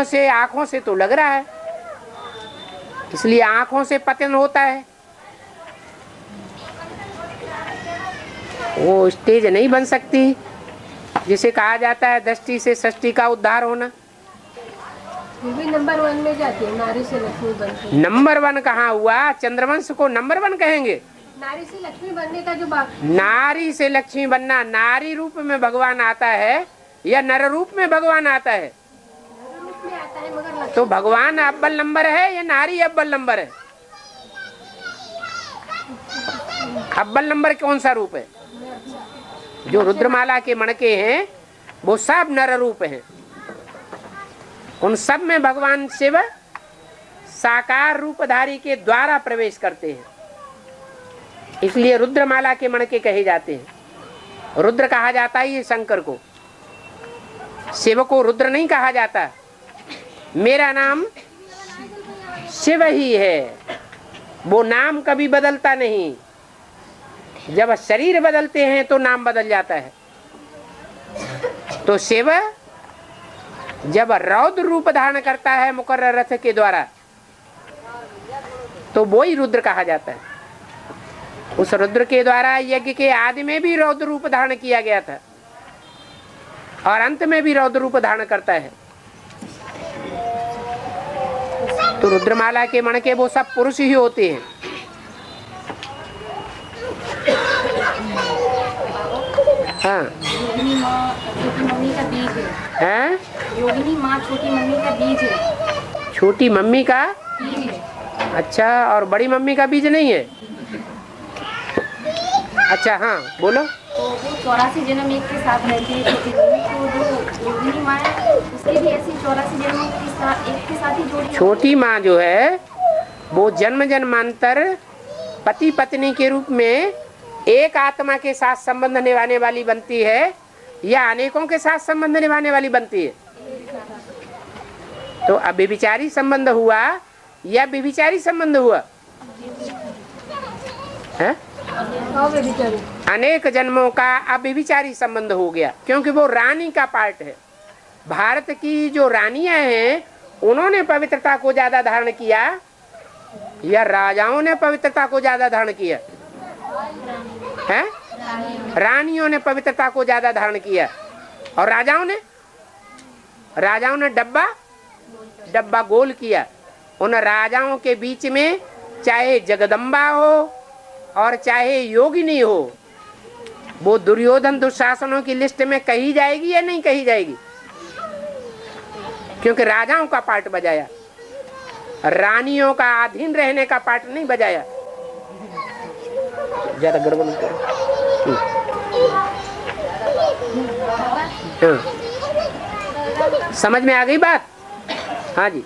से आंखों से तो लग रहा है, इसलिए आंखों से पतन होता है। वो स्टेज नहीं बन सकती जिसे कहा जाता है दृष्टि से सृष्टि का उद्धार होना। भी नंबर 1 में जाती है, नारी से लक्ष्मी बनती है। नंबर 1 कहाँ हुआ? चंद्रवंश को नंबर 1 कहेंगे? नारी से लक्ष्मी बनने का जो बात, नारी से लक्ष्मी बनना, नारी रूप में भगवान आता है या नर रूप में भगवान आता है? रूप में आता है, मगर तो भगवान अव्वल नंबर है या नारी अव्वल नंबर है? अव्वल नंबर कौन सा रूप है? जो रुद्रमाला के मणके हैं वो सब नर रूप हैं। उन सब में भगवान शिव साकार रूपधारी के द्वारा प्रवेश करते हैं, इसलिए रुद्रमाला के मणके कहे जाते हैं। रुद्र कहा जाता है ये शंकर को, शिव को रुद्र नहीं कहा जाता। मेरा नाम शिव ही है, वो नाम कभी बदलता नहीं। जब शरीर बदलते हैं तो नाम बदल जाता है। तो शिव जब रौद्र रूप धारण करता है मुकर्रर रथ के द्वारा, तो वो ही रुद्र कहा जाता है। उस रुद्र के द्वारा यज्ञ के आदि में भी रौद्र रूप धारण किया गया था और अंत में भी रौद्र रूप धारण करता है। तो रुद्रमाला के मणके वो सब पुरुष ही होते हैं। हाँ, योगिनी माँ छोटी मम्मी का बीज है। योगिनी माँ छोटी मम्मी का बीज है। छोटी मम्मी का बीज है। अच्छा, और बड़ी मम्मी का बीज नहीं है? अच्छा हाँ बोलो। तो वो 84 जन्म एक के साथ रहती है छोटी मम्मी, तो जो योगिनी माँ है उसकी भी ऐसी 84 जन्म एक के साथ ही जोड़ी। छोटी माँ जो है वो जन्म जन्मांतर पति पत्नी के रूप में एक आत्मा के साथ संबंध निभाने वाली बनती है या अनेकों के साथ संबंध निभाने वाली बनती है? तो अव्यभिचारी संबंध हुआ या व्यभिचारी संबंध हुआ है? अनेक जन्मों का अव्यभिचारी संबंध हो गया, क्योंकि वो रानी का पार्ट है। भारत की जो रानियां हैं उन्होंने पवित्रता को ज्यादा धारण किया या राजाओं ने पवित्रता को ज्यादा धारण किया है? रानियों ने पवित्रता को ज्यादा धारण किया और राजाओं ने डब्बा गोल किया। उन राजाओं के बीच में चाहे जगदम्बा हो और चाहे योगिनी हो, वो दुर्योधन दुशासनों की लिस्ट में कही जाएगी या नहीं कही जाएगी? क्योंकि राजाओं का पार्ट बजाया, रानियों का अधीन रहने का पार्ट नहीं बजाया। ज्यादा गड़बड़ नहीं करो। समझ में आ गई बात? हाँ जी।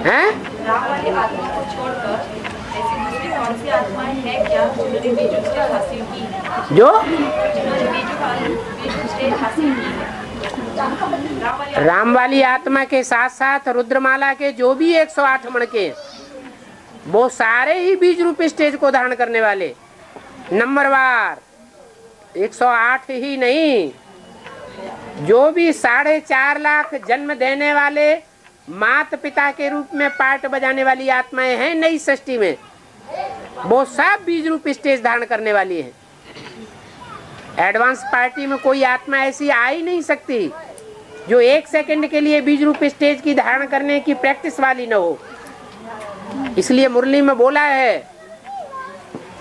हैं? जो राम वाली आत्मा के साथ साथ रुद्रमाला के जो भी 108 मणके वो सारे ही बीज रूप स्टेज को धारण करने वाले नंबरवार 108 ही नहीं, जो भी 4.5 लाख जन्म देने वाले माता पिता के रूप में पार्ट बजाने वाली आत्माएं हैं नई सृष्टि में, वो सब बीज रूप स्टेज धारण करने वाली है। एडवांस पार्टी में कोई आत्मा ऐसी आ ही नहीं सकती जो 1 सेकंड के लिए बीज रूप स्टेज की धारण करने की प्रैक्टिस वाली न हो। इसलिए मुरली में बोला है,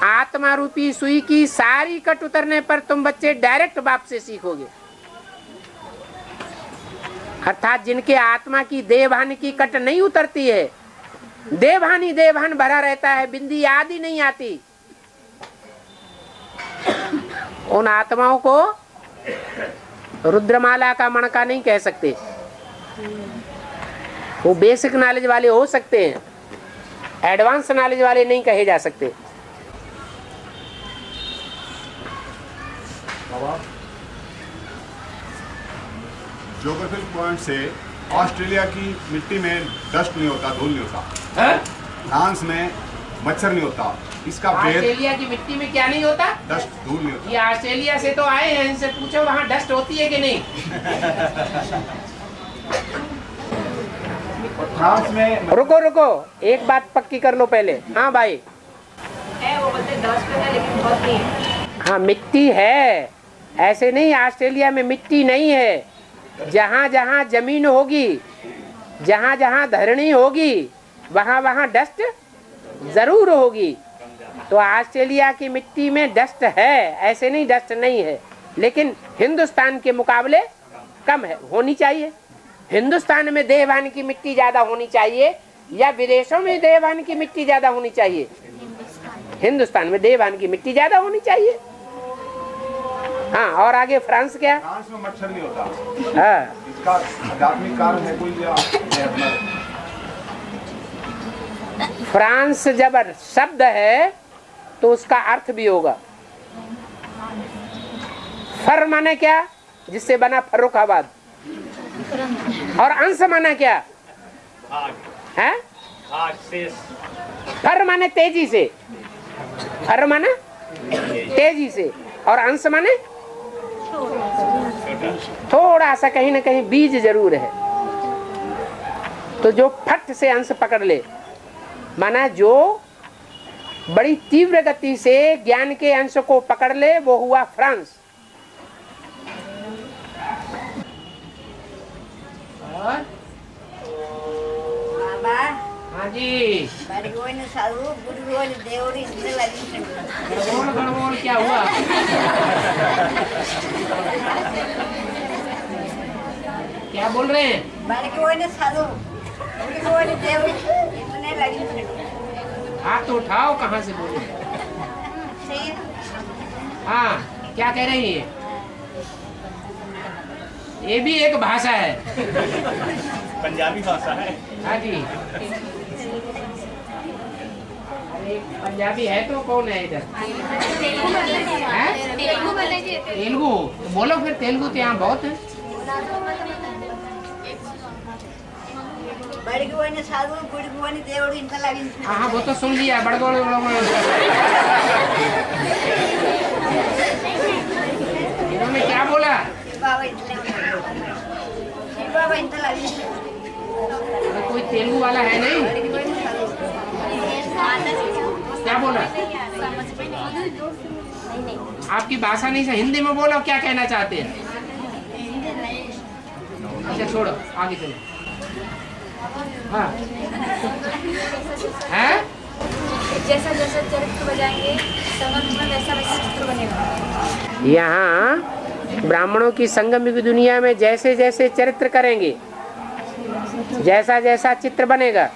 आत्मा रूपी सुई की सारी कट उतरने पर तुम बच्चे डायरेक्ट बाप से सीखोगे। अर्थात जिनके आत्मा की देवहान की कट नहीं उतरती है, देवहान भरा रहता है, बिंदी आदि नहीं आती, उन आत्माओं को रुद्रमाला का मणका नहीं कह सकते। वो बेसिक नॉलेज वाले हो सकते हैं, एडवांस नॉलेज वाले नहीं कहे जा सकते। ज्योग्राफिक पॉइंट से ऑस्ट्रेलिया की मिट्टी में डस्ट नहीं होता, धूल नहीं होता। फ्रांस में मच्छर नहीं होता, इसका वेद ऑस्ट्रेलिया की मिट्टी में क्या नहीं होता? डस्ट, धूल नहीं होता। ये ऑस्ट्रेलिया से तो आए हैं, इनसे पूछो वहाँ डस्ट होती है कि नहीं। फ्रांस में रुको रुको, एक बात पक्की कर लो पहले। हाँ भाई, है वो बोलते डस्ट है लेकिन बहुत नहीं है। हाँ मिट्टी है, ऐसे नहीं ऑस्ट्रेलिया में मिट्टी नहीं है। जहाँ जहाँ जमीन होगी, जहाँ जहाँ धरनी होगी, वहाँ वहाँ डस्ट जरूर होगी। तो ऑस्ट्रेलिया की मिट्टी में डस्ट है, ऐसे नहीं डस्ट नहीं है, लेकिन हिंदुस्तान के मुकाबले कम है, होनी चाहिए। हिंदुस्तान में देवभान की मिट्टी ज्यादा होनी चाहिए या विदेशों में देवभान की मिट्टी ज्यादा होनी चाहिए? हिंदुस्तान में देवभान की मिट्टी ज्यादा होनी चाहिए। हाँ, और आगे फ्रांस क्या? फ्रांस में मच्छर नहीं होता। हाँ, इसका आध्यात्मिक कारण है कोई या फ्रांस जब शब्द है तो उसका अर्थ भी होगा। फर माने क्या? जिससे बना फर्रुखाबाद। और अंश माना क्या है? फर माने तेजी से, फर माने तेजी से, और अंश माने थोड़ा सा कहीं ना कहीं बीज जरूर है। तो जो फट से अंश पकड़ ले, माना जो बड़ी तीव्र गति से ज्ञान के अंश को पकड़ ले, वो हुआ फ्रांस। बाबा हाँ जी, बड़गोन साधु गुड़गोन देवरी से लगी गड़बड़ गड़बड़ क्या हुआ? क्या बोल रहे हैं? बड़गोन साधु गुड़गोन देवरी इतने लगी हाथ तो उठाओ, कहाँ से बोल रहे हैं? सही हाँ, क्या कह रही है? ये भी एक भाषा है, पंजाबी भाषा है। हाँ जी। अरे पंजाबी है तो कौन है इधर? हैं? तेलुगु? तो बोलो फिर, तेलुगु तो यहाँ बहुत है। बड़गोन साधु गुड़गोन देवरी इनका लगी हाँ हाँ, वो तो सुन लिया। बड़गोड़ इन्होंने क्या बोला? बाबा इतने बाबा इनका लगी कोई तेलुगु वाला है नहीं? क्या बोला? आपकी भाषा नहीं से हिंदी में बोलो, क्या कहना चाहते हैं? अच्छा छोड़ो, आगे चलो। हाँ है? जैसा जैसा चरित्र बजाएंगे संगम में वैसा वैसा चित्र बनेगा। यहाँ ब्राह्मणों की संगम की दुनिया में जैसे जैसे चरित्र करेंगे, जैसा जैसा चित्र बनेगा,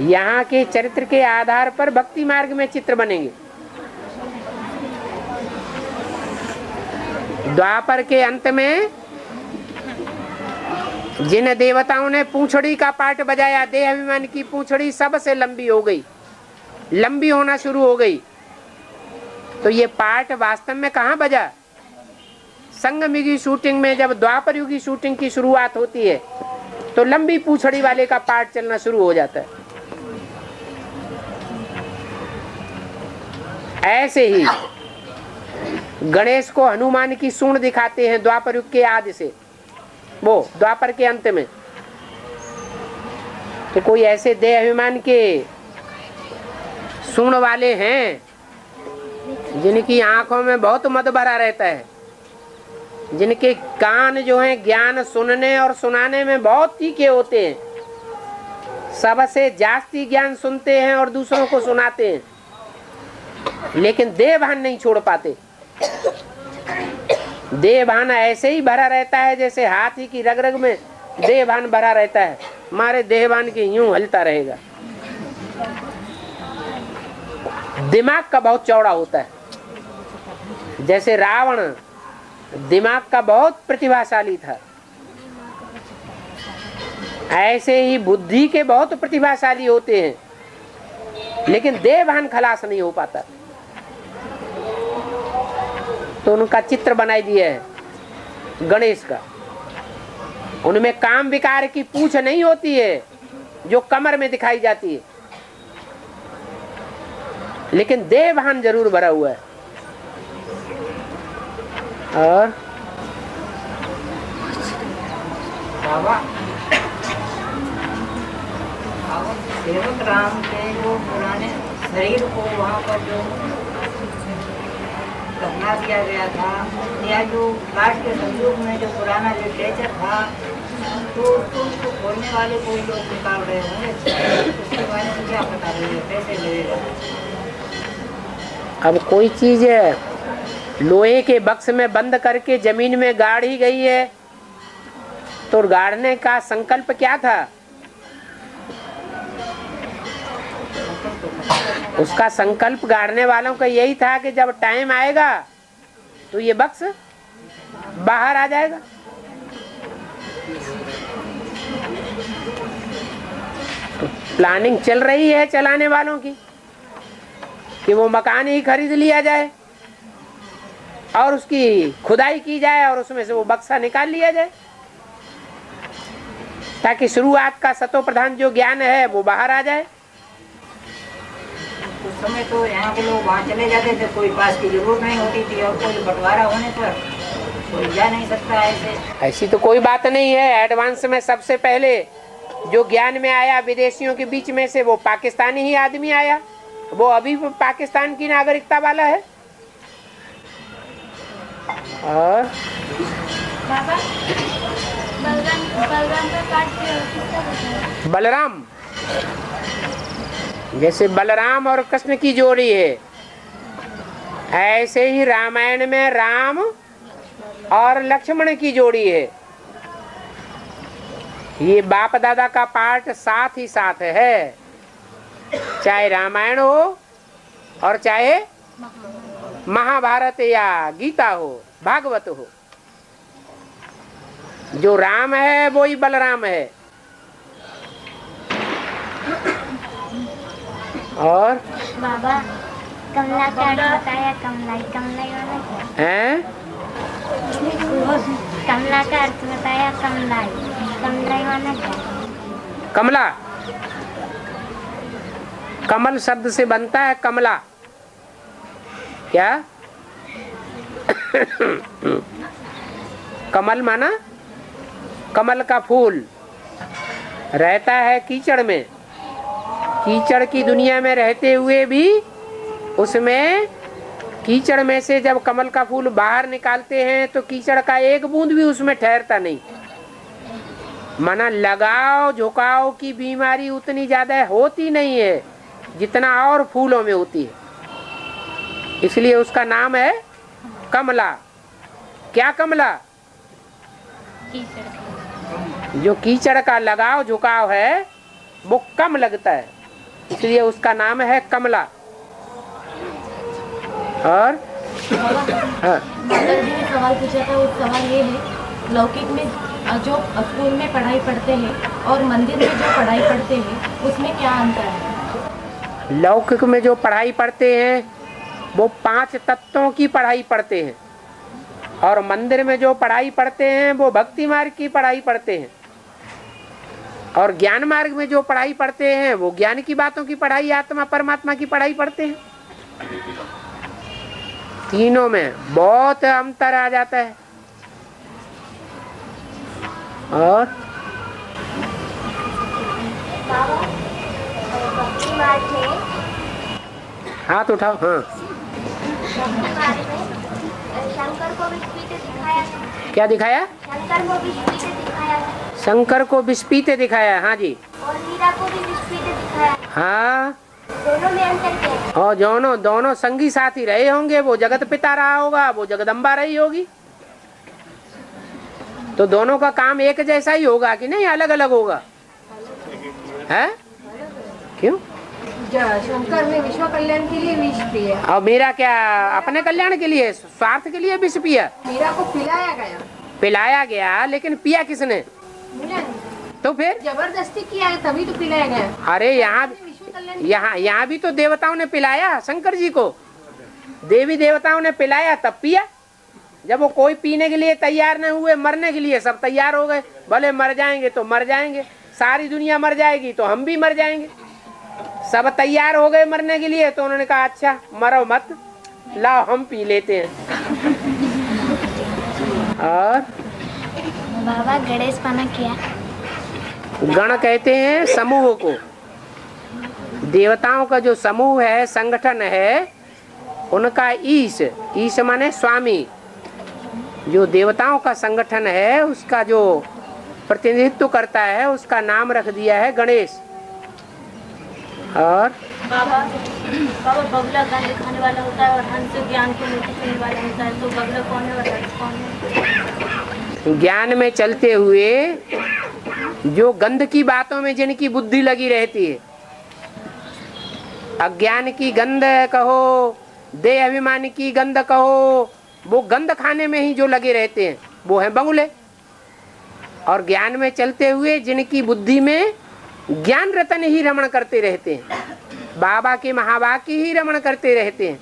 यहाँ के चरित्र के आधार पर भक्ति मार्ग में चित्र बनेंगे। द्वापर के अंत में जिन देवताओं ने पूंछड़ी का पाठ बजाया, देह अभिमान की पूंछड़ी सबसे लंबी हो गई, लंबी होना शुरू हो गई। तो ये पाठ वास्तव में कहाँ बजा? संगम युग की शूटिंग में। जब द्वापर युग की शूटिंग की शुरुआत होती है तो लंबी पूंछड़ी वाले का पाठ चलना शुरू हो जाता है। ऐसे ही गणेश को हनुमान की सूंड दिखाते हैं द्वापर युग के आदि से, वो द्वापर के अंत में। तो कोई ऐसे देह अभिमान के सूंड वाले हैं जिनकी आंखों में बहुत मद भरा रहता है, जिनके कान जो हैं ज्ञान सुनने और सुनाने में बहुत तीखे होते हैं, सबसे जास्ती ज्ञान सुनते हैं और दूसरों को सुनाते हैं, लेकिन देहभान नहीं छोड़ पाते। देहभान ऐसे ही भरा रहता है जैसे हाथी की रग रग में देहभान भरा रहता है, मारे देहभान के यूं हलता रहेगा। दिमाग का बहुत चौड़ा होता है, जैसे रावण दिमाग का बहुत प्रतिभाशाली था, ऐसे ही बुद्धि के बहुत प्रतिभाशाली होते हैं, लेकिन देहभान खलास नहीं हो पाता। तो उनका चित्र बनाई दिया है गणेश का। उनमें काम विकार की पूछ नहीं होती है जो कमर में दिखाई जाती है, लेकिन देह भान जरूर भरा हुआ है। और बाबा सेवक राम के जो पुराने शरीर को वहाँ पर जो दफना दिया गया था, या जो लाश के संदूक में जो पुराना जो स्ट्रेचर था, तो उसको खोलने वाले कोई लोग निकाल रहे होंगे, उसके बारे में क्या पता लगेगा, कैसे लगेगा? अब कोई चीज लोहे के बक्स में बंद करके जमीन में गाड़ ही गई है, तो गाड़ने का संकल्प क्या था? उसका संकल्प गाड़ने वालों का यही था कि जब टाइम आएगा तो ये बक्स बाहर आ जाएगा। तो प्लानिंग चल रही है चलाने वालों की कि वो मकान ही खरीद लिया जाए और उसकी खुदाई की जाए और उसमें से वो बक्सा निकाल लिया जाए, ताकि शुरुआत का सतो प्रधान जो ज्ञान है वो बाहर आ जाए। उस समय तो यहाँ के लोग वहाँ चले जाते थे, कोई पास की जरूरत नहीं होती थी, और कोई बंटवारा होने पर कोई जा नहीं सकता ऐसे। ऐसी तो कोई बात नहीं है। एडवांस में सबसे पहले जो ज्ञान में आया विदेशियों के बीच में से, वो पाकिस्तानी ही आदमी आया, वो अभी पाकिस्तान की नागरिकता वाला है। और बाबा बलराम का पाठ किसका बताया? बलराम, जैसे बलराम और कृष्ण की जोड़ी है, ऐसे ही रामायण में राम और लक्ष्मण की जोड़ी है। ये बाप दादा का पाठ साथ ही साथ है, चाहे रामायण हो और चाहे महाभारत या गीता हो, भागवत हो। जो राम है वो ही बलराम है। और बाबा कमला का अर्थ बताया, कमलाई वाला क्या हैं? कमला का अर्थ बताया, कमलाई वाला क्या? कमला, कमल शब्द से बनता है कमला। क्या? कमल माना कमल का फूल रहता है कीचड़ में। कीचड़ की दुनिया में रहते हुए भी उसमें कीचड़ में से जब कमल का फूल बाहर निकालते हैं तो कीचड़ का एक बूंद भी उसमें ठहरता नहीं। माना लगाव झुकाव की बीमारी उतनी ज्यादा होती नहीं है जितना और फूलों में होती है, इसलिए उसका नाम है कमला। क्या कमला? जो कीचड़ का लगाव झुकाव है वो कम लगता है, इसलिए उसका नाम है कमला। और हाँ, सवाल पूछा था, वो सवाल ये है, लौकिक में जो स्कूल में पढ़ाई पढ़ते हैं और मंदिर में जो पढ़ाई पढ़ते हैं उसमें क्या अंतर है? लौकिक में जो पढ़ाई पढ़ते हैं वो 5 तत्वों की पढ़ाई पढ़ते हैं, और मंदिर में जो पढ़ाई पढ़ते हैं वो भक्ति मार्ग की पढ़ाई पढ़ते हैं, और ज्ञान मार्ग में जो पढ़ाई पढ़ते हैं वो ज्ञान की बातों की पढ़ाई, आत्मा परमात्मा की पढ़ाई पढ़ते हैं। तीनों में बहुत अंतर आ जाता है। और भक्ति मार्ग में, हाथ उठाओ। हाँ, भक्ति मार्ग में शंकर को विष पीते दिखाया। क्या दिखाया? शंकर को विष पीते दिखाया। शंकर को विष पीते दिखाया। हाँ जी। और मीरा को भी विष पीते दिखाया। हाँ, दोनों में अंतर क्या है? और दोनों संगी साथी रहे होंगे। वो जगत पिता रहा होगा, वो जगदम्बा रही होगी, तो दोनों का काम एक जैसा ही होगा कि नहीं अलग अलग होगा? है क्यों? शंकर ने विश्व कल्याण के लिए विष पिया और मीरा क्या अपने कल्याण के लिए, स्वार्थ के लिए विष पिया? मीरा को पिलाया गया, लेकिन पिया किसने? तो फिर जबरदस्ती किया है तभी तो पिलाया गया। अरे यहाँ भी तो देवताओं ने पिलाया शंकर जी को। देवी देवताओं ने पिलाया तब पिया। जब वो कोई पीने के लिए तैयार न हुए, मरने के लिए सब तैयार हो गए। भले मर जाएंगे तो मर जाएंगे, सारी दुनिया मर जाएगी तो हम भी मर जाएंगे। सब तैयार हो गए मरने के लिए, तो उन्होंने कहा अच्छा मरो मत, लाओ हम पी लेते हैं। और बाबा गणेश पाना क्या? गण कहते हैं समूह को, देवताओं का जो समूह है, संगठन है, उनका ईश, ईश माने स्वामी, जो देवताओं का संगठन है उसका जो प्रतिनिधित्व करता है उसका नाम रख दिया है गणेश। और बाबा बगुला गाने खाने वाला होता है और हंस ज्ञान को मोती देने वाला होता है, तो बगुला कौन है और हंस कौन है? ज्ञान में चलते हुए जो गंध की बातों में जिनकी बुद्धि लगी रहती है, अज्ञान की गंध कहो, देह अभिमान की गंध कहो, वो गंध खाने में ही जो लगे रहते हैं वो है बगुले। और ज्ञान में चलते हुए जिनकी बुद्धि में ज्ञान रतन ही रमण करते रहते हैं, बाबा के महावाक्य ही रमण करते रहते हैं,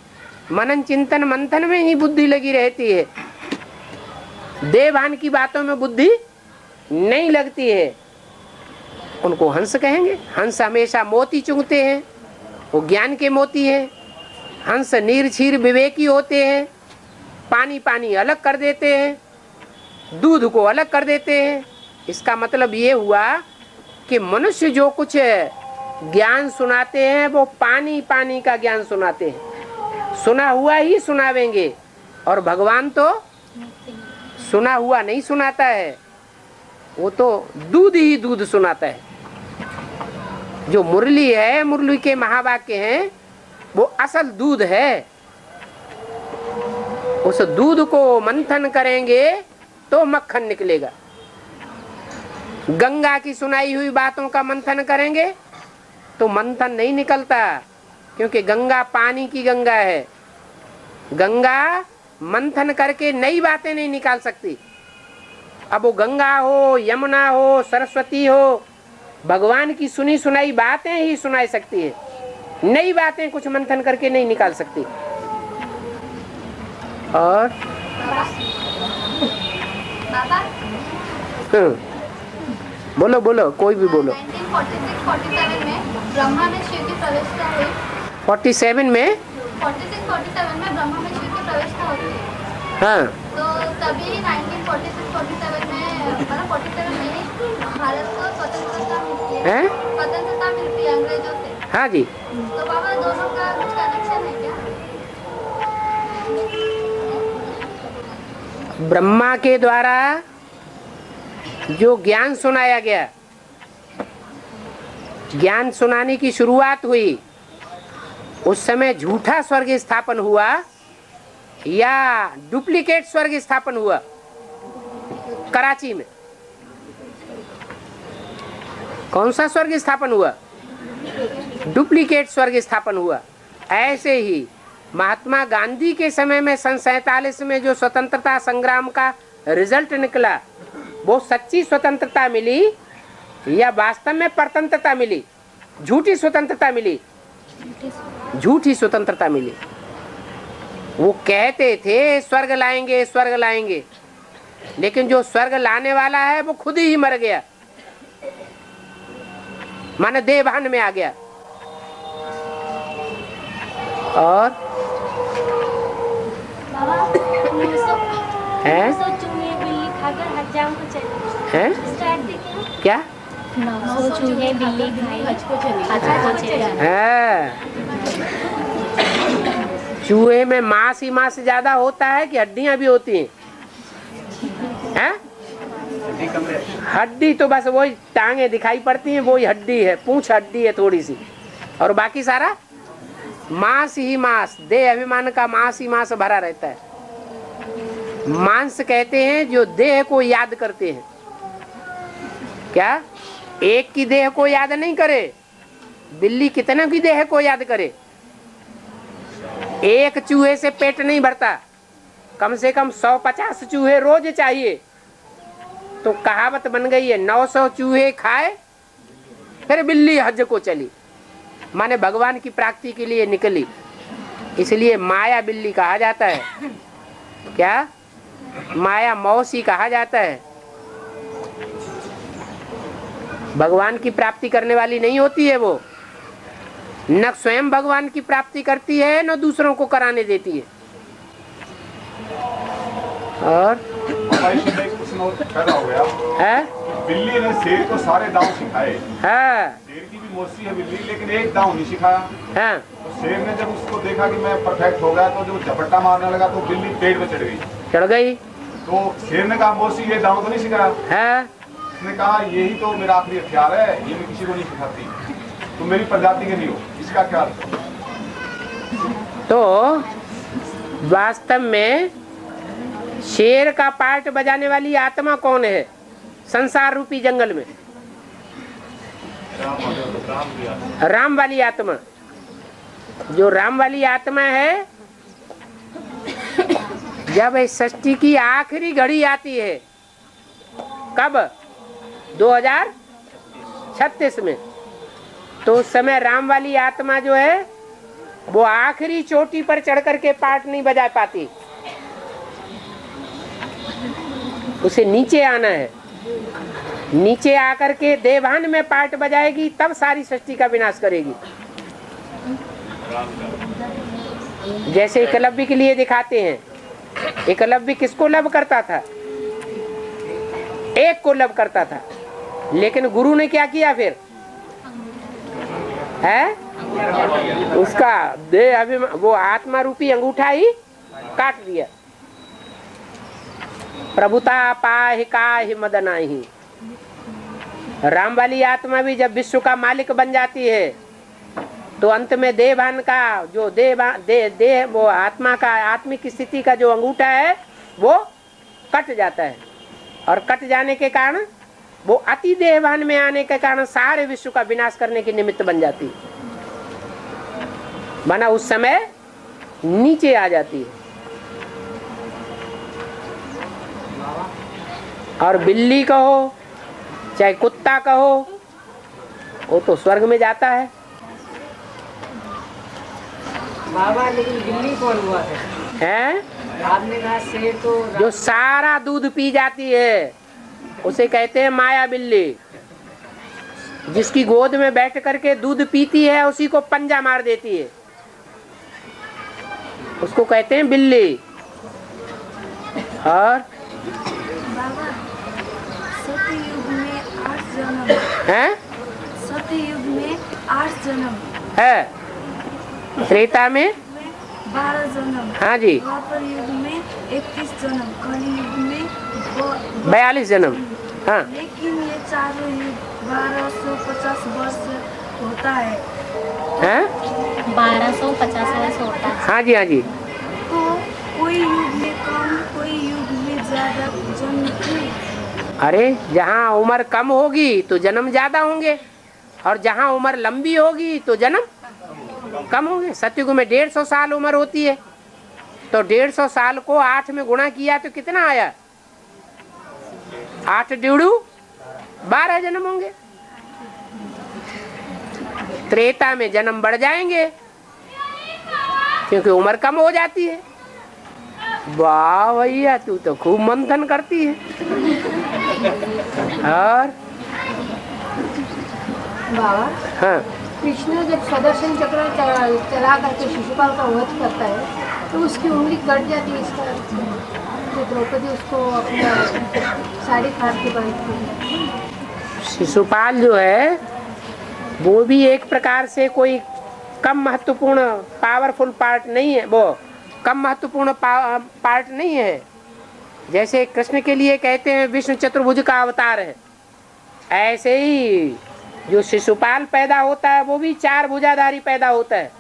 मनन चिंतन मंथन में ही बुद्धि लगी रहती है, देवान की बातों में बुद्धि नहीं लगती है, उनको हंस कहेंगे। हंस हमेशा मोती चुगते हैं, वो ज्ञान के मोती हैं। हंस नीर क्षीर विवेकी होते हैं, पानी पानी अलग कर देते हैं, दूध को अलग कर देते हैं। इसका मतलब ये हुआ कि मनुष्य जो कुछ ज्ञान सुनाते हैं वो पानी पानी का ज्ञान सुनाते हैं, सुना हुआ ही सुनावेंगे। और भगवान तो सुना हुआ नहीं सुनाता है, वो तो दूध ही दूध सुनाता है। जो मुरली है, मुरली के महावाक्य हैं, वो असल दूध है। उस दूध को मंथन करेंगे तो मक्खन निकलेगा। गंगा की सुनाई हुई बातों का मंथन करेंगे तो मंथन नहीं निकलता, क्योंकि गंगा पानी की गंगा है। गंगा मंथन करके नई बातें नहीं निकाल सकती। अब वो गंगा हो, यमुना हो, सरस्वती हो, भगवान की सुनी सुनाई बातें ही सुनाई सकती है, नई बातें कुछ मंथन करके नहीं निकाल सकती। और बोलो बोलो, कोई भी बोलो। 1946-47 में ब्रह्मा में शिव की प्रतिष्ठा हुई। 47 में 46-47 में ब्रह्मा में शिव की प्रतिष्ठा होती है। हाँ, तो तभी 1946-47 में, मतलब 47 में ही भारत को स्वतंत्रता मिलती है। हैं? स्वतंत्रता मिलती है अंग्रेजों से। हाँ जी। तो बाबा दोनों का कुछ कनेक्शन है क्या? ब्रह्मा के द्वारा जो ज्ञान सुनाया गया, ज्ञान सुनाने की शुरुआत हुई, उस समय झूठा स्वर्ग स्थापन हुआ या डुप्लीकेट स्वर्ग स्थापन हुआ? कराची में कौन सा स्वर्ग स्थापन हुआ? डुप्लीकेट स्वर्ग स्थापन हुआ। ऐसे ही महात्मा गांधी के समय में सन 47 में जो स्वतंत्रता संग्राम का रिजल्ट निकला, वो सच्ची स्वतंत्रता मिली या वास्तव में परतंत्रता मिली? झूठी स्वतंत्रता मिली, झूठी स्वतंत्रता मिली। वो कहते थे स्वर्ग लाएंगे, स्वर्ग लाएंगे, लेकिन जो स्वर्ग लाने वाला है वो खुद ही मर गया, माने देवभान में आ गया। और हैं? हैं? क्या? चूहे बिल्ली चूहे में मांस ही मांस ज्यादा होता है कि हड्डियां भी होती हैं? हैं? हड्डी तो बस वही टांगे दिखाई पड़ती हैं, वही हड्डी है, पूंछ हड्डी है थोड़ी सी, और बाकी सारा मांस ही मांस, देह अभिमान का मांस ही मांस भरा रहता है। मांस कहते हैं जो देह को याद करते हैं। क्या एक की देह को याद नहीं करे? बिल्ली कितने की देह को याद करे? एक चूहे से पेट नहीं भरता, कम से कम 150 चूहे रोज चाहिए। तो कहावत बन गई है 900 चूहे खाए फिर बिल्ली हज को चली, माने भगवान की प्राप्ति के लिए निकली। इसलिए माया बिल्ली कहा जाता है। क्या? माया मौसी कहा जाता है। भगवान की प्राप्ति करने वाली नहीं होती है वो। न स्वयं भगवान की प्राप्ति करती है न दूसरों को कराने देती है। और इसमें एक प्रश्न और पैदा हो गया है बिल्ली ने शेर को सारे दांव सिखाए। हाँ शेर की भी मौसी है बिल्ली, लेकिन एक दांव नहीं सिखाया। हाँ तो शेर ने जब उसको देखा कि मैं परफेक्ट हो गया तो जब झपट्टा मारने लगा तो बिल्ली पेड़ पे चढ़ गई। चढ़ गई। तो शेर ने कहा मौसी ये दांव तो नहीं सिखाया। है उसने कहा यही तो मेरा आखिरी हथियार है, ये मैं किसी को नहीं सिखाती, तुम मेरी प्रजाति के नहीं हो। इसका क्या? तो वास्तव में शेर का पार्ट बजाने वाली आत्मा कौन है संसार रूपी जंगल में? राम वाली आत्मा। जो राम वाली आत्मा है, जब इस सृष्टि की आखिरी घड़ी आती है, कब? 2036 में, तो उस समय राम वाली आत्मा जो है वो आखिरी चोटी पर चढ़ करके पार्ट नहीं बजा पाती, उसे नीचे आना है। नीचे आकर के देवान में पार्ट बजाएगी, तब सारी सृष्टि का विनाश करेगी। जैसे एकलव्य के लिए दिखाते हैं, एकलव्य किसको लव करता था? एक को लव करता था, लेकिन गुरु ने क्या किया फिर? है उसका देह अभिमान, वो आत्मा रूपी अंगूठा ही काट दिया। प्रभुता पाहि काहि मदनाहि। राम वाली आत्मा भी जब विश्व का मालिक बन जाती है तो अंत में देवान का जो देह वो आत्मा का आत्मिक स्थिति का जो अंगूठा है वो कट जाता है, और कट जाने के कारण वो अति देहवान में आने के कारण सारे विश्व का विनाश करने की निमित्त बन जाती है, बना उस समय नीचे आ जाती है। और बिल्ली कहो चाहे कुत्ता कहो, वो तो स्वर्ग में जाता है। बाबा लेकिन बिल्ली कौन हुआ हैं? आपने कहा शेर तो जो सारा दूध पी जाती है उसे कहते हैं माया बिल्ली। जिसकी गोद में बैठ करके दूध पीती है उसी को पंजा मार देती है, उसको कहते हैं बिल्ली। और सतयुग में 8 जन्म हैं? सतयुग में 8 जन्म है, त्रेता में 12 जन्म, हाँ जी, द्वापर युग में 31 जन्म, कलि युग में 42 जन्म। हाँ लेकिन ये चारों युग 1250 वर्ष होता है। हैं? 1250 वर्ष होता है। हाँ जी, हाँ जी। तो कोई युग में कम, कोई युग में ज्यादा जन्म क्यों? अरे जहाँ उम्र कम होगी तो जन्म ज्यादा होंगे, और जहाँ उम्र लंबी होगी तो जन्म कम होंगे। सतयुग में 150 साल उम्र होती है, तो 150 साल को 8 में गुणा किया तो कितना आया? 8 ड्यूडू 12 जन्म होंगे। त्रेता में जन्म बढ़ जाएंगे क्योंकि उम्र कम हो जाती है। वाह भैया, तू तो खूब मंथन करती है। और बाबा, हाँ, कृष्ण जब सुदर्शन चक्र चला करके शिशुपाल का वध करता है तो उसकी उंगली कट जाती है। इसका तो द्रौपदी उसको अपना साड़ी फाड़ के बांधती है। शिशुपाल जो है वो भी एक प्रकार से कोई कम महत्वपूर्ण पावरफुल पार्ट नहीं है, वो कम महत्वपूर्ण पार्ट नहीं है। जैसे कृष्ण के लिए कहते हैं विष्णु चतुर्भुज का अवतार है, ऐसे ही जो शिशुपाल पैदा होता है वो भी 4 भुजाधारी पैदा होता है,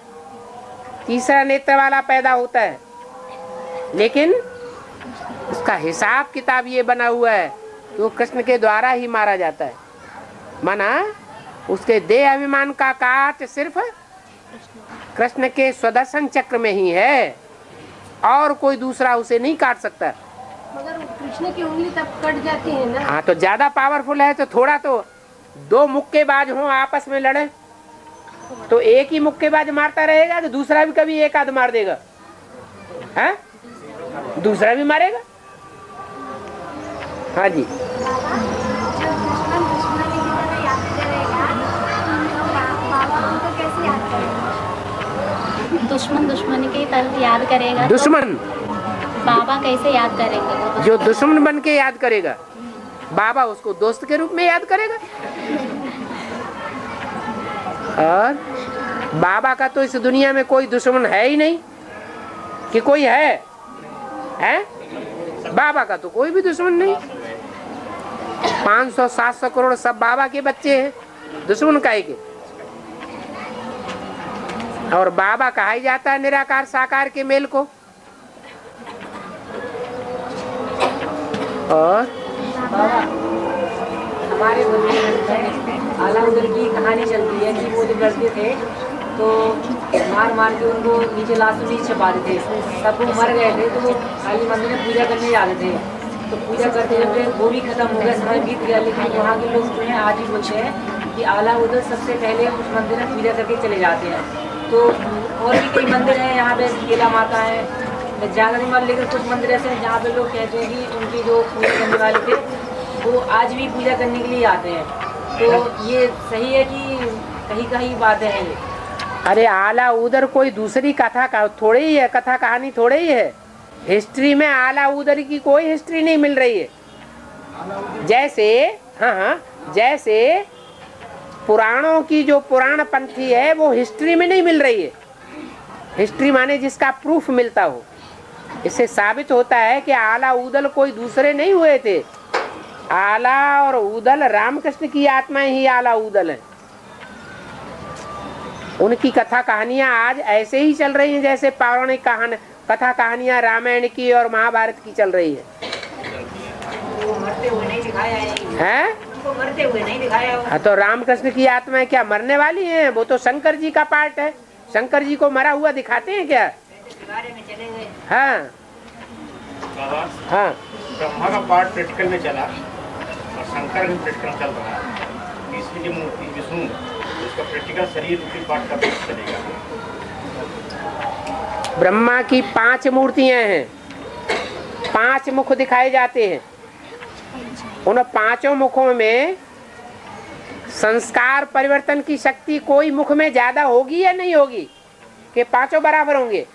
तीसरा नेत्र वाला पैदा होता है। लेकिन उसका हिसाब किताब ये बना हुआ है कि वो कृष्ण के द्वारा ही मारा जाता है। माना उसके देह अभिमान का काट सिर्फ कृष्ण के सुदर्शन चक्र में ही है, और कोई दूसरा उसे नहीं काट सकता। मगर कृष्ण की उंगली तब कट जाती है ना। हाँ, तो ज्यादा पावरफुल है तो थोड़ा तो 2 मुक्केबाज हों आपस में लड़े तो एक ही मुक्केबाज मारता रहेगा तो दूसरा भी कभी एक आध मार देगा, है? दूसरा भी मारेगा। हाँ जी, जो दुश्मन दुश्मनी की तरह याद करेगा तो बाबा उनको कैसे याद करेगा? दुश्मन दुश्मन की तरफ याद करेगा दुश्मन तो बाबा कैसे याद करेंगे वो जो दुश्मन बन के याद करेगा, बाबा उसको दोस्त के रूप में याद करेगा। और बाबा का तो इस दुनिया में कोई दुश्मन है ही नहीं कि कोई है? बाबा का तो कोई भी दुश्मन नहीं। 500-700 करोड़ सब बाबा के बच्चे हैं, दुश्मन काहे के? और बाबा कहा ही जाता है निराकार साकार के मेल को। और हमारे आलाउद्दीन की कहानी चलती है कि वो जब लड़के थे तो मार मार के उनको नीचे लाश में नीचे छपा देते, तब वो मर गए थे तो वो काली मंदिर में पूजा करने जाते थे। तो पूजा करते करते वो भी खत्म हो गया, समय बीत गया, लेकिन वहाँ के लोग जो है आज भी बोलते हैं कि आलाउद्दीन सबसे पहले उस मंदिर में पूजा करके चले जाते हैं। तो और भी कई मंदिर हैं यहाँ पे, केला माता है, जागरण वाले, लेकिन कुछ मंदिर ऐसे हैं जहाँ पे लोग कहते हैं कि उनकी जो पूजा करने वाले थे वो आज भी पूजा करने के लिए आते हैं। तो ये सही है कि कहीं कहीं बातें हैं ये? अरे आलाउदर कोई दूसरी कथा का थोड़े ही है, कथा कहानी थोड़े ही है। हिस्ट्री में आलाउदर की कोई हिस्ट्री नहीं मिल रही है। जैसे जैसे पुराणों की जो पुराण पंथी है वो हिस्ट्री में नहीं मिल रही है। हिस्ट्री माने जिसका प्रूफ मिलता हो। इससे साबित होता है कि आला उदल कोई दूसरे नहीं हुए थे। आला और उदल रामकृष्ण की आत्माएं ही आला उदल है। उनकी कथा कहानियां आज ऐसे ही चल रही हैं जैसे पौराणिक कथा कहानियां रामायण की और महाभारत की चल रही है। मरते हुए नहीं दिखाया है, उनको मरते हुए नहीं दिखाया। हाँ, तो रामकृष्ण की आत्माएं क्या मरने वाली हैं? वो तो शंकर जी का पार्ट है। शंकर जी को मरा हुआ दिखाते हैं क्या? में चले गए। हाँ हाँ, ब्रह्मा का पार्ट प्रैक्टिकल में चला और शंकर भी प्रैक्टिकल चल रहा है। इसलिए जो मूर्ति विष्णु उसका प्रैक्टिकल शरीर उसी पार्ट का चलेगा। ब्रह्मा की 5 मूर्तियां हैं, 5 मुख दिखाए जाते हैं। उन 5 मुखों में संस्कार परिवर्तन की शक्ति कोई मुख में ज्यादा होगी या नहीं होगी? कि 5 बराबर होंगे?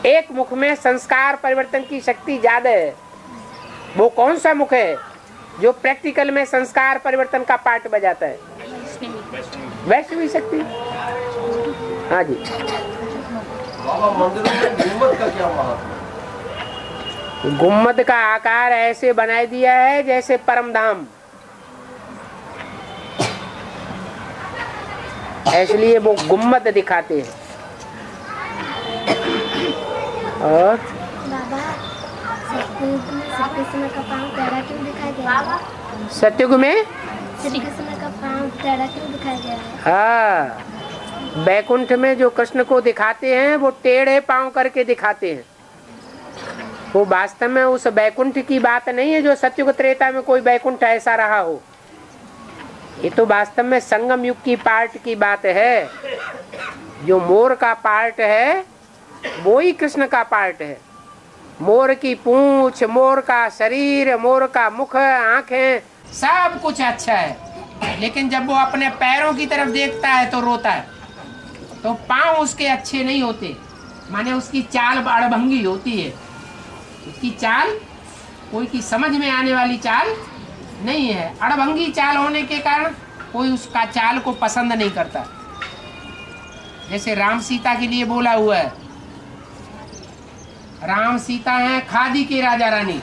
एक मुख में संस्कार परिवर्तन की शक्ति ज्यादा है। वो कौन सा मुख है जो प्रैक्टिकल में संस्कार परिवर्तन का पार्ट बजाता है? वैष्णवी शक्ति। हाँ जी। बाबा मंदिरों में गुम्बद का क्या महत्व है? गुम्बद का आकार ऐसे बना दिया है जैसे परमधाम, इसलिए वो गुम्बद दिखाते हैं। और बाबा श्री कृष्ण का पाँव टेढ़ा क्यों दिखाया गया है? सत्युग में श्री कृष्ण का पाँव टेढ़ा क्यों दिखाया गया है? हाँ, बैकुंठ में जो कृष्ण को दिखाते हैं वो टेढ़े पांव करके दिखाते हैं। वो वास्तव में उस बैकुंठ की बात नहीं है जो सत्युग त्रेता में कोई बैकुंठ ऐसा रहा हो। ये तो वास्तव में संगम युग की पार्ट की बात है। जो मोर का पार्ट है वो ही कृष्ण का पार्ट है। मोर की पूंछ, मोर का शरीर, मोर का मुख, आंखें, सब कुछ अच्छा है, लेकिन जब वो अपने पैरों की तरफ देखता है तो रोता है। तो पांव उसके अच्छे नहीं होते, माने उसकी चाल अड़भंगी होती है। उसकी चाल कोई की समझ में आने वाली चाल नहीं है। अड़भंगी चाल होने के कारण कोई उसका चाल को पसंद नहीं करता। जैसे राम सीता के लिए बोला हुआ है, राम सीता हैं खादी के राजा रानी,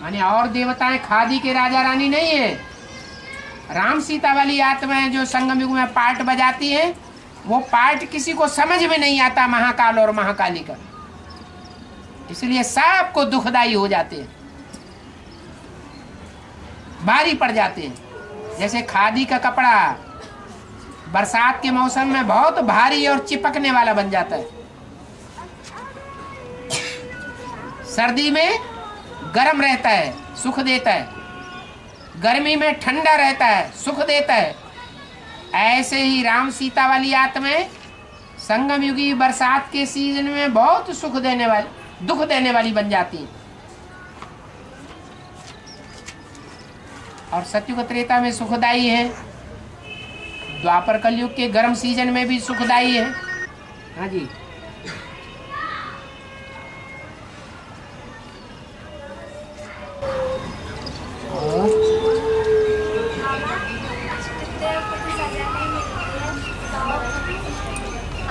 माने और देवताएं खादी के राजा रानी नहीं है। राम सीता वाली आत्माएं जो संगम युग में पार्ट बजाती हैं, वो पार्ट किसी को समझ में नहीं आता, महाकाल और महाकाली का। इसलिए सबको दुखदाई हो जाते हैं, भारी पड़ जाते हैं। जैसे खादी का कपड़ा बरसात के मौसम में बहुत भारी और चिपकने वाला बन जाता है, सर्दी में गर्म रहता है, सुख देता है, गर्मी में ठंडा रहता है, सुख देता है। ऐसे ही राम सीता वाली आत्माएं संगम युगी बरसात के सीजन में बहुत सुख देने वाली, दुख देने वाली बन जाती हैं। और सत्युग त्रेता में सुखदायी है। द्वापर कलयुग के गर्म सीजन में भी सुखदायी है। हाँ जी।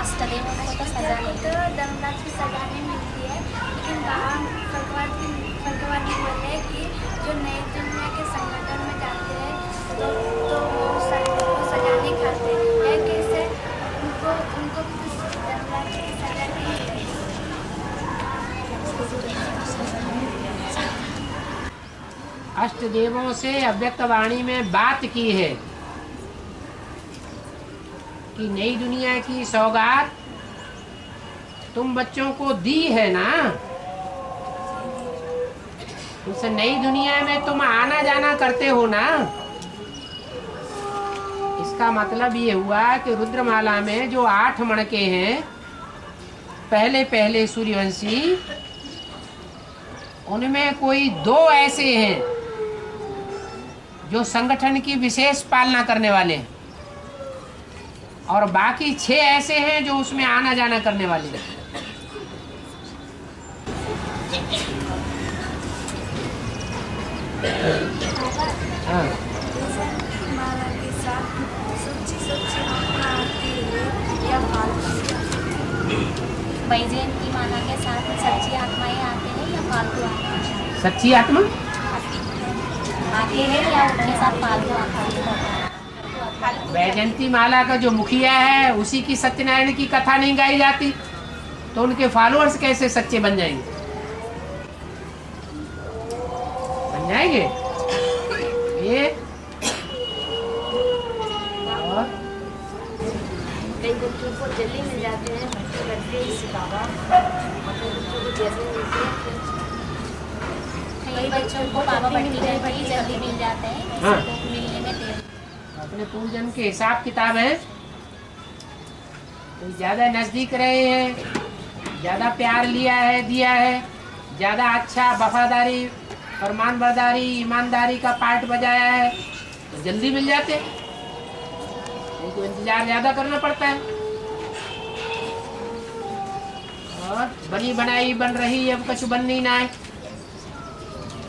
अष्टदेवों को तो धर्मराज की सजा नहीं मिलती है, लेकिन भगवान बोले कि जो नए दुनिया के संगठन में जाते हैं तो वो सजा नहीं खाते हैं, कैसे उनको धर्मराज की सजा नहीं मिलती। अष्टदेवों से अव्यक्त वाणी में बात की है कि नई दुनिया की सौगात तुम बच्चों को दी है ना, उस नई दुनिया में तुम आना जाना करते हो ना। इसका मतलब ये हुआ कि रुद्रमाला में जो 8 मणके हैं, पहले पहले सूर्यवंशी, उनमें कोई 2 ऐसे हैं जो संगठन की विशेष पालना करने वाले हैं, और बाकी 6 ऐसे हैं जो उसमें आना जाना करने वाले हैं। हाँ। वैजयंती माला के साथ सच्ची आत्माएं आते हैं या फालतू आत्माएं? सच्ची आत्मा आते हैं या उनके साथ फालतू आत्माएं? वैजयंती माला का जो मुखिया है उसी की सत्यनारायण की कथा नहीं गाई जाती, तो उनके फॉलोअर्स कैसे सच्चे बन जाएंगे? बन जाएंगे ये। और कई बच्चों को जल्दी मिल जाते हैं, बच्चे करते हैं सितारा, अपने बच्चों को जैसे मिलते हैं। कई बच्चों को पापा पट्टी बड़ी जल्दी मिल जाते हैं, हाँ। मिलने में देर। अपने पूर्वजन्म के हिसाब किताब है, तो ज्यादा नजदीक रहे हैं, ज्यादा प्यार लिया है, दिया है, ज्यादा अच्छा वफादारी, फरमानबरदारी, ईमानदारी का पार्ट बजाया है, तो जल्दी मिल जाते हैं। तो इंतजार ज्यादा करना पड़ता है। और बनी बनाई बन रही अब कुछ बननी ना है।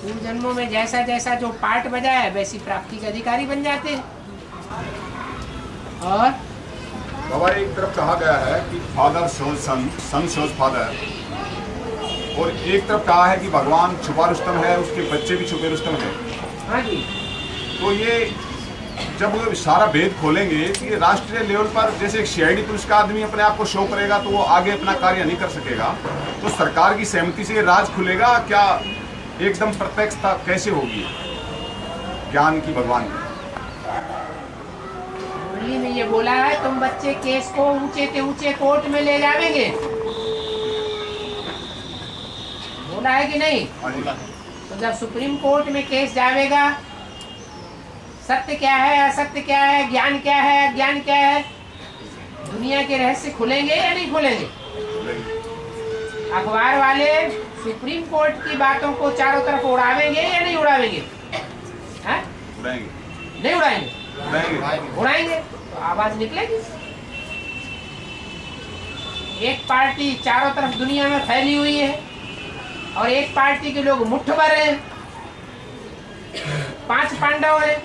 पूर्व जन्मों में जैसा जैसा जो पार्ट बजाया है वैसी प्राप्ति के अधिकारी बन जाते हैं। और बाबा एक तरफ कहा गया है कि फादर शोज सन, सन शोज फादर, और एक तरफ कहा है कि भगवान छुपा रुस्तम है, उसके बच्चे भी छुपे रुस्तम है। हाँ जी। तो ये जब वो सारा भेद खोलेंगे तो ये राष्ट्रीय लेवल पर, जैसे एक CID पुलिस का आदमी अपने आप को शो करेगा तो वो आगे अपना कार्य नहीं कर सकेगा, तो सरकार की सहमति से ये राज खुलेगा क्या? एकदम प्रत्यक्षता कैसे होगी ज्ञान की भगवान की? मुरली ने ये बोला है तुम बच्चे केस को ऊंचे से ऊंचे कोर्ट में ले जाएंगे, बोला है कि नहीं? तो जब सुप्रीम कोर्ट में केस जाएगा, सत्य क्या है, असत्य क्या है, ज्ञान क्या है, अज्ञान क्या है, दुनिया के रहस्य खुलेंगे या नहीं खुलेंगे? अखबार वाले सुप्रीम कोर्ट की बातों को चारों तरफ उड़ावेंगे या नहीं उड़ावेंगे? उड़ाएंगे। नहीं उड़ाएंगे? उड़ाएंगे तो आवाज निकलेगी। एक पार्टी चारों तरफ दुनिया में फैली हुई है और एक पार्टी के लोग मुट्ठ भर हैं, 5 पांडव हैं,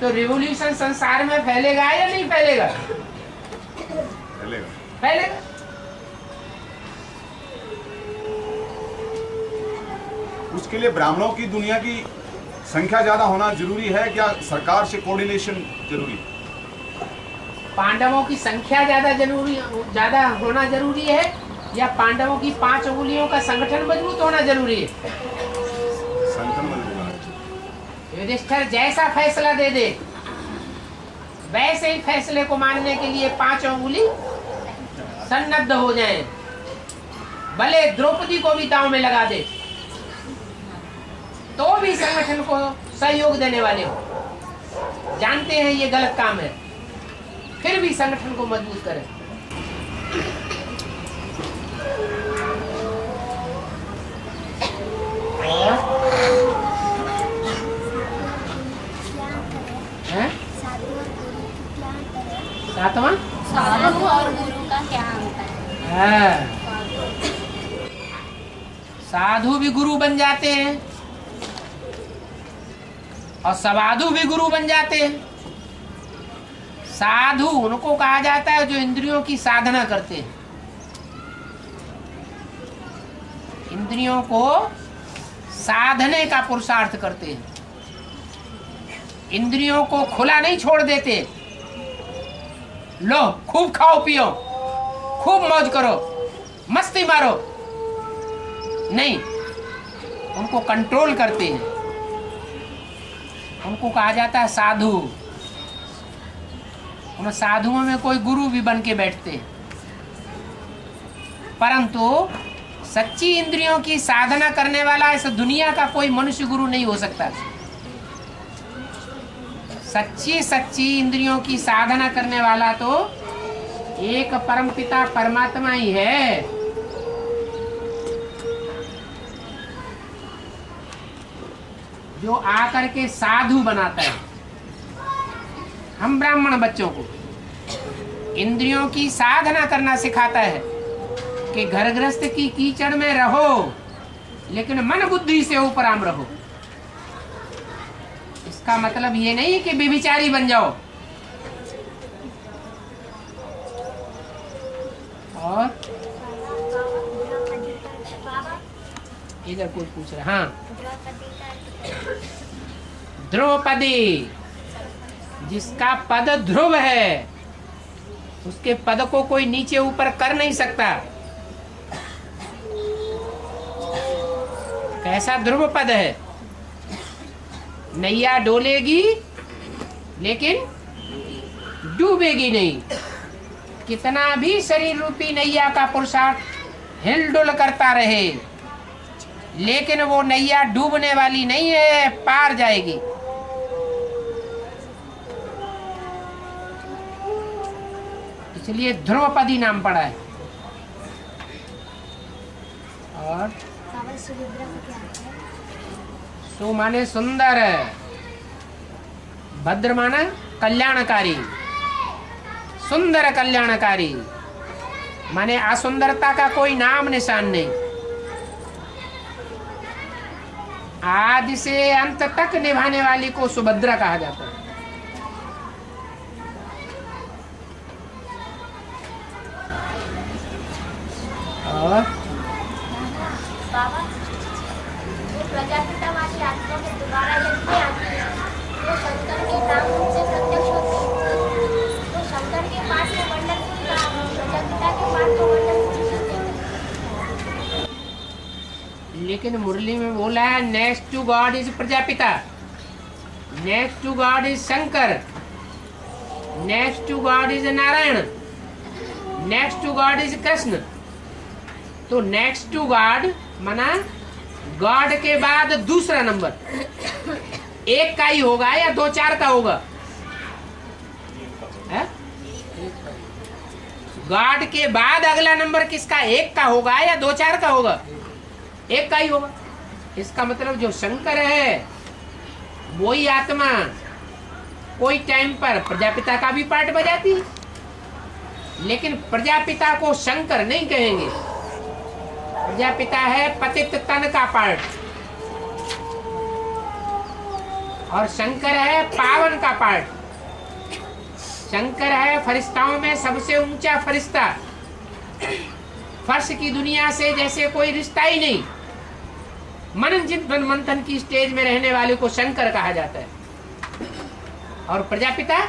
तो रिवॉल्यूशन संसार में फैलेगा या नहीं फैलेगा? फैलेगा। उसके लिए ब्राह्मणों की दुनिया की संख्या ज्यादा होना जरूरी है क्या? सरकार से कोऑर्डिनेशन जरूरी? पांडवों की संख्या ज्यादा होना जरूरी है या पांडवों की 5 उंगलियों का संगठन मजबूत होना जरूरी है? संगठन मजबूत होना। युधिष्ठिर जैसा फैसला दे दे वैसे ही फैसले को मानने के लिए 5 उंगली सन्नद्ध हो जाए, भले द्रौपदी को भी दांव में लगा दे तो भी संगठन को सहयोग देने वाले हो, जानते हैं ये गलत काम है, फिर भी संगठन को मजबूत करें। सातवां, साधु और गुरु का क्या अंतर है? हाँ। साधु भी गुरु बन जाते हैं और सवाधु भी गुरु बन जाते हैं। साधु उनको कहा जाता है जो इंद्रियों की साधना करते हैं, इंद्रियों को साधने का पुरुषार्थ करते हैं, इंद्रियों को खुला नहीं छोड़ देते। लो खूब खाओ पियो, खूब मौज करो, मस्ती मारो, नहीं, उनको कंट्रोल करते हैं। उनको कहा जाता है साधु। उन साधुओं में कोई गुरु भी बन के बैठते हैं, परंतु सच्ची इंद्रियों की साधना करने वाला इस दुनिया का कोई मनुष्य गुरु नहीं हो सकता। सच्ची इंद्रियों की साधना करने वाला तो एक परमपिता परमात्मा ही है। जो आकर के साधु बनाता है। हम ब्राह्मण बच्चों को इंद्रियों की साधना करना सिखाता है कि घर गृहस्थ की कीचड़ में रहो, लेकिन मन बुद्धि से ऊपराम रहो। इसका मतलब ये नहीं कि बेविचारी बन जाओ। और इधर कोई पूछ रहा, हाँ, द्रौपदी, जिसका पद ध्रुव है, उसके पद को कोई नीचे ऊपर कर नहीं सकता। कैसा ध्रुव पद है? नैया डोलेगी लेकिन डूबेगी नहीं। कितना भी शरीर रूपी नैया का पुरुषार्थ हिलडुल करता रहे, लेकिन वो नैया डूबने वाली नहीं है, पार जाएगी। इसलिए ध्रुवपदी नाम पड़ा है। और सु माने सुंदर, भद्र माना कल्याणकारी, सुंदर कल्याणकारी माने असुंदरता का कोई नाम निशान नहीं। आदि से अंत तक निभाने वाली को सुभद्रा कहा जाता है। और बाबा, वो प्रजापितावादी आत्मा के द्वारा यज्ञ आती है, वो शंकर के नाम से प्रत्यक्ष होती है। तो शंकर के पास में मंडलपुरी का, प्रजापिता के पास तो मंडलपुरी होते हैं। लेकिन मुरली में बोला है next to God is Prajapita, next to God is Shankar, next to God is Narayan, next to God is Krishna. तो नेक्स्ट टू गॉड माना गॉड के बाद दूसरा नंबर एक का ही होगा या दो चार का होगा? गॉड के बाद अगला नंबर किसका? एक का होगा या दो चार का होगा? एक का ही होगा। इसका मतलब जो शंकर है वही आत्मा कोई टाइम पर प्रजापिता का भी पार्ट बजाती है, लेकिन प्रजापिता को शंकर नहीं कहेंगे। प्रजापिता है पतित तन का पार्ट और शंकर है पावन का पार्ट। शंकर है फरिश्ताओं में सबसे ऊंचा फरिश्ता, फर्श की दुनिया से जैसे कोई रिश्ता ही नहीं। मनन चिंतन मंथन की स्टेज में रहने वाले को शंकर कहा जाता है। और प्रजापिता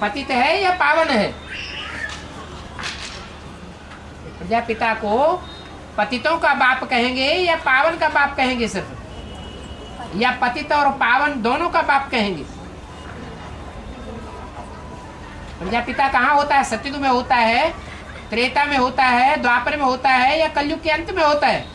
पतित है या पावन है? प्रजापिता को पतितों का बाप कहेंगे या पावन का बाप कहेंगे सिर्फ, या पतित और पावन दोनों का बाप कहेंगे? प्रजापिता कहाँ होता है? सतयुग में होता है, त्रेता में होता है, द्वापर में होता है या कलयुग के अंत में होता है?